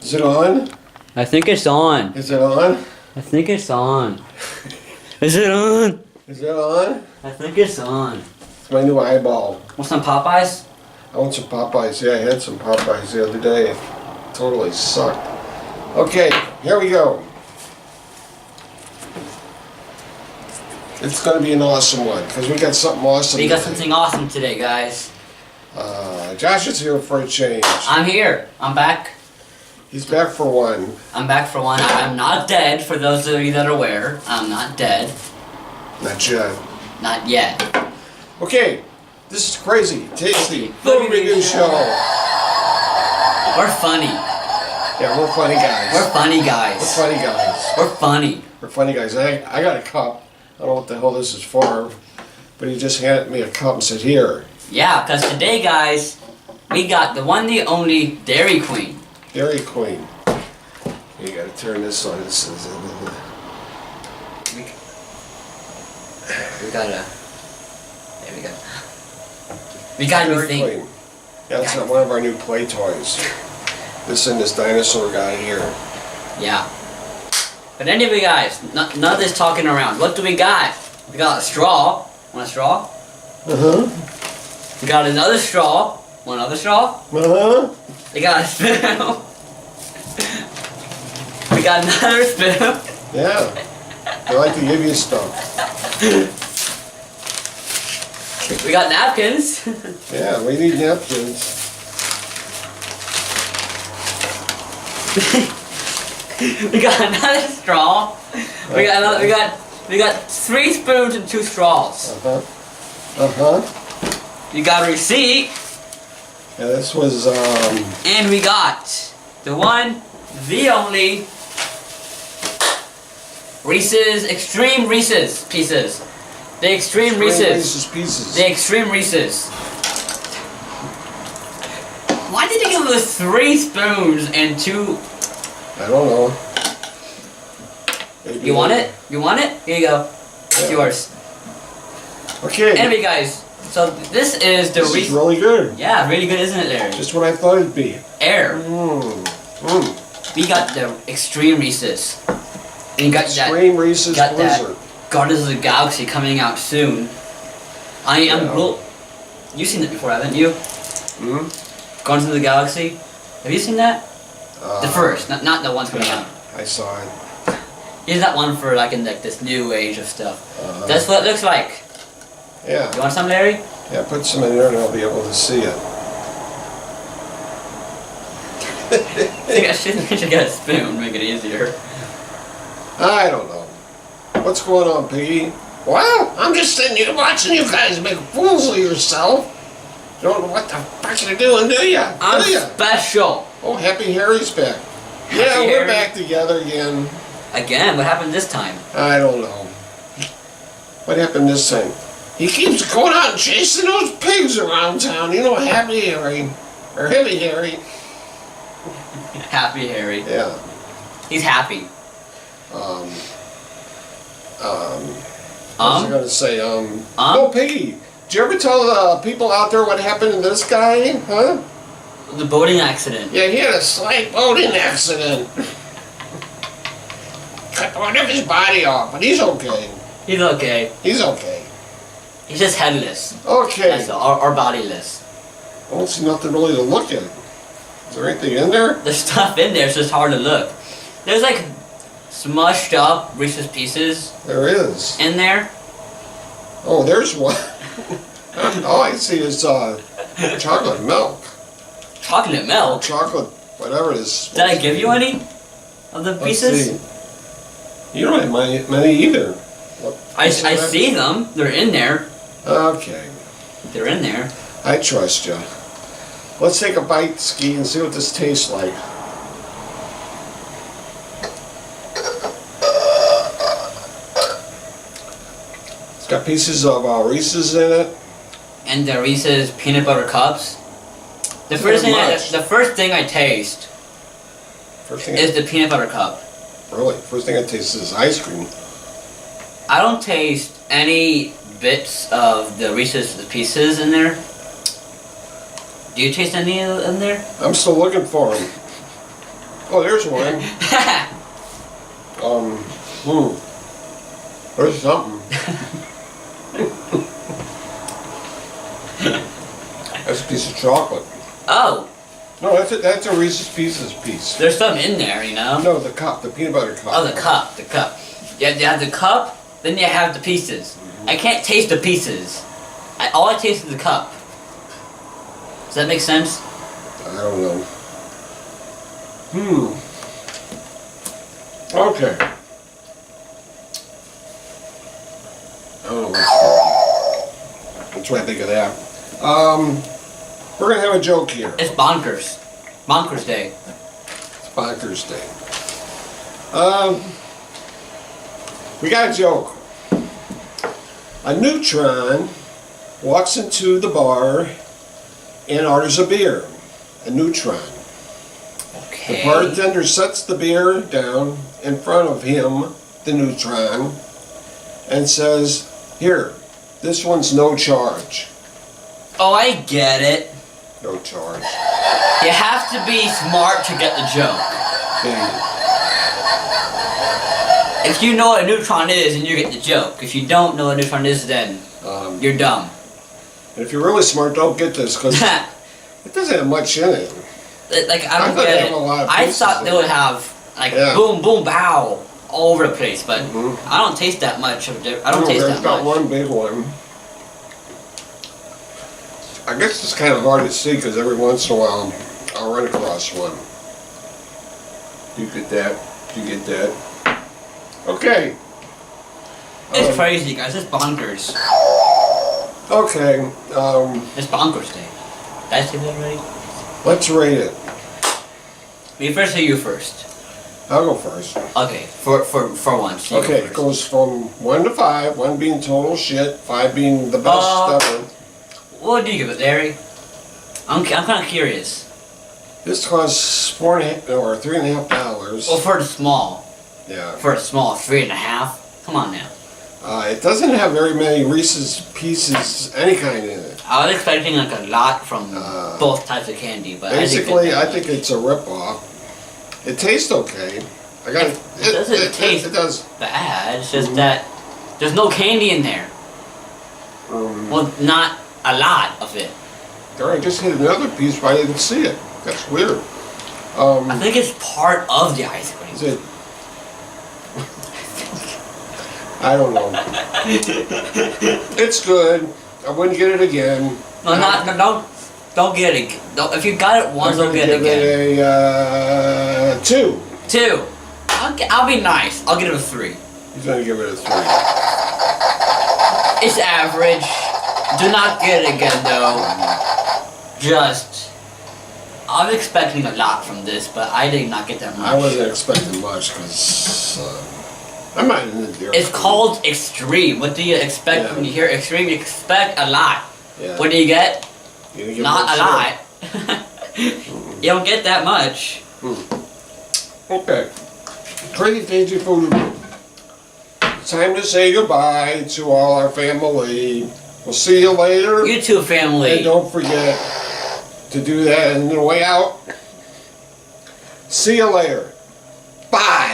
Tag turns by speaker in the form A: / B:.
A: Is it on?
B: I think it's on.
A: Is it on?
B: I think it's on. Is it on?
A: Is it on?
B: I think it's on.
A: It's my new eyeball.
B: Want some Popeyes?
A: I want some Popeyes. Yeah, I had some Popeyes the other day. It totally sucked. Okay, here we go. It's going to be an awesome one because we got something awesome.
B: We got
A: today.
B: something awesome today, guys.
A: Josh is here for a change.
B: I'm here. I'm back.
A: He's back for one.
B: I'm back for one. I'm not dead, for those of you that are aware. I'm not dead.
A: Not yet.
B: Not yet.
A: Okay, this is crazy, tasty, food review show.
B: We're funny.
A: Yeah, we're funny guys.
B: We're funny guys.
A: We're funny guys.
B: We're funny.
A: We're funny guys. I got a cup. I don't know what the hell this is for, but he just handed me a cup and said, "Here."
B: Yeah, because today, guys, we got the one, the only Dairy Queen.
A: Dairy Queen. You gotta turn this on. This is.
B: We gotta. There we go. We got a new
A: Dairy
B: thing.
A: Queen. Yeah, that's not one of our new play toys. This and this dinosaur guy here.
B: Yeah. But anyway, guys, none of this talking around. What do we got? We got a straw. Want a straw?
A: Uh-huh.
B: We got another straw. Want another straw?
A: Uh-huh.
B: We got a spoon. We got another spoon.
A: Yeah. They like to give you stuff.
B: We got napkins.
A: Yeah, we need napkins.
B: We got another straw. We got another. We got 3 spoons and 2 straws.
A: Uh-huh. Uh-huh.
B: You got a receipt.
A: Yeah, this was,
B: And we got the one, the only Reeses, Extreme Reeses Pieces. The Extreme Reeses.
A: Pieces.
B: The Extreme Reeses. Why did they give us 3 spoons and 2?
A: I don't know. Maybe
B: You want it? You want it? Here you go. It's
A: Yeah.
B: yours.
A: Okay.
B: Anyway, guys, so this is the
A: This is
B: Reese's.
A: really good.
B: Yeah, really good, isn't it, Larry?
A: Just what I thought it'd be.
B: Air. We got the Extreme Reeses. And you got
A: Extreme Reese's
B: got that
A: Blizzard.
B: Guardians of the Galaxy coming out soon. I am
A: Yeah.
B: You've seen it before, haven't you?
A: Hmm?
B: Guardians of the Galaxy. Have you seen that? The first, not the ones coming out.
A: I saw it.
B: Is that one for like in like this new age of stuff? That's what it looks like.
A: Yeah.
B: You want some, Larry?
A: Yeah, put some in there and I'll be able to see it.
B: I should get a spoon, make it easier.
A: I don't know. What's going on, Piggy? Well, I'm just sitting here watching you guys make fools of yourself. You don't know what the fuck you're doing, do you?
B: I'm
A: Do you?
B: special.
A: Oh, Happy Harry's back. Yeah,
B: Happy
A: we're
B: Harry.
A: back together again.
B: Again, what happened this time?
A: I don't know. What happened this time? He keeps going out and chasing those pigs around town. You know, Happy Harry. Or Heavy Harry.
B: Happy Harry.
A: Yeah.
B: He's happy.
A: What was I going to say? Oh, Piggy. Did you ever tell the people out there what happened to this guy? Huh?
B: The boating accident.
A: Yeah, he had a slight boating accident. Cut part of his body off, but he's okay.
B: He's okay.
A: He's okay.
B: He's just headless.
A: Okay.
B: That's all, or bodiless.
A: I don't see nothing really to look at. Is there anything in there?
B: There's stuff in there, it's just hard to look. There's like smushed up Reese's Pieces
A: There is.
B: in there.
A: Oh, there's one. All I see is chocolate milk.
B: Chocolate milk.
A: Chocolate, whatever it is.
B: Did I give you any of the
A: Let's
B: pieces?
A: see. You don't have many either.
B: I see them. They're in there.
A: Okay.
B: They're in there.
A: I trust you. Let's take a bite, Ski, and see what this tastes like. It's got pieces of Reese's in it.
B: And the Reese's peanut butter cups. The first thing I taste is the peanut butter cup.
A: Really? First thing I taste is ice cream.
B: I don't taste any bits of the Reese's Pieces in there. Do you taste any in there?
A: I'm still looking for them. Oh, there's one. There's something. That's a piece of chocolate.
B: Oh.
A: No, that's a Reese's Pieces piece.
B: There's some in there, you know?
A: No, the cup, the peanut butter cup.
B: Oh, the cup. You have the cup, then you have the pieces. I can't taste the pieces. All I taste is the cup. Does that make sense?
A: I don't know. Okay. I don't know that's what I think of that. We're gonna have a joke here.
B: It's bonkers. Bonkers Day.
A: It's Bonkers Day. We got a joke. A neutron walks into the bar and orders a beer. A neutron.
B: Okay.
A: The bartender sets the beer down in front of him, the neutron, and says, "Here, this one's no charge."
B: Oh, I get it.
A: No charge.
B: You have to be smart to get the joke.
A: Okay.
B: If you know what a neutron is, then you get the joke. If you don't know what a neutron is, then you're dumb.
A: And if you're really smart, don't get this because it doesn't have much in it.
B: Like, I don't get it. I thought they would have, like, boom, boom, bow, all over the place, but I don't taste that much of it. I don't taste that much.
A: There's got one big one. I guess it's kind of hard to see because every once in a while I'll run across one. You get that? You get that? Okay.
B: It's crazy, guys. It's bonkers.
A: Okay.
B: It's bonkers day. Did I say that already?
A: Let's rate it.
B: Me first or you first?
A: I'll go first.
B: Okay, for once.
A: Okay, it goes from 1 to 5, 1 being total shit, 5 being the best ever.
B: What do you give it, Larry? I'm kind of curious.
A: This costs $3.50.
B: Well, for the small.
A: Yeah.
B: For a small 3.5. Come on now.
A: It doesn't have very many Reese's Pieces, any kind in it.
B: I was expecting like a lot from both types of candy, but
A: basically, I think it's a ripoff. It tastes okay.
B: It doesn't taste bad. It's just that there's no candy in there. Well, not a lot of it.
A: There, I just hit another piece, but I didn't see it. That's weird.
B: I think it's part of the ice cream.
A: Is it? I don't know. It's good. I wouldn't get it again.
B: Don't get it. If you got it once, don't get it again.
A: Give it a 2.
B: 2. I'll be nice. I'll give it a 3.
A: He's gonna give it a 3.
B: It's average. Do not get it again though. I was expecting a lot from this, but I did not get that much.
A: I wasn't expecting much because I'm not in the deer.
B: It's called extreme. What do you expect when you hear extreme? You expect a lot.
A: Yeah.
B: What do you get? Not a lot.
A: Mm-hmm.
B: You don't get that much.
A: Okay. Crazy Tasty Food. It's time to say goodbye to all our family. We'll see you later.
B: You too, family.
A: And don't forget to do that on the way out. See you later. Bye.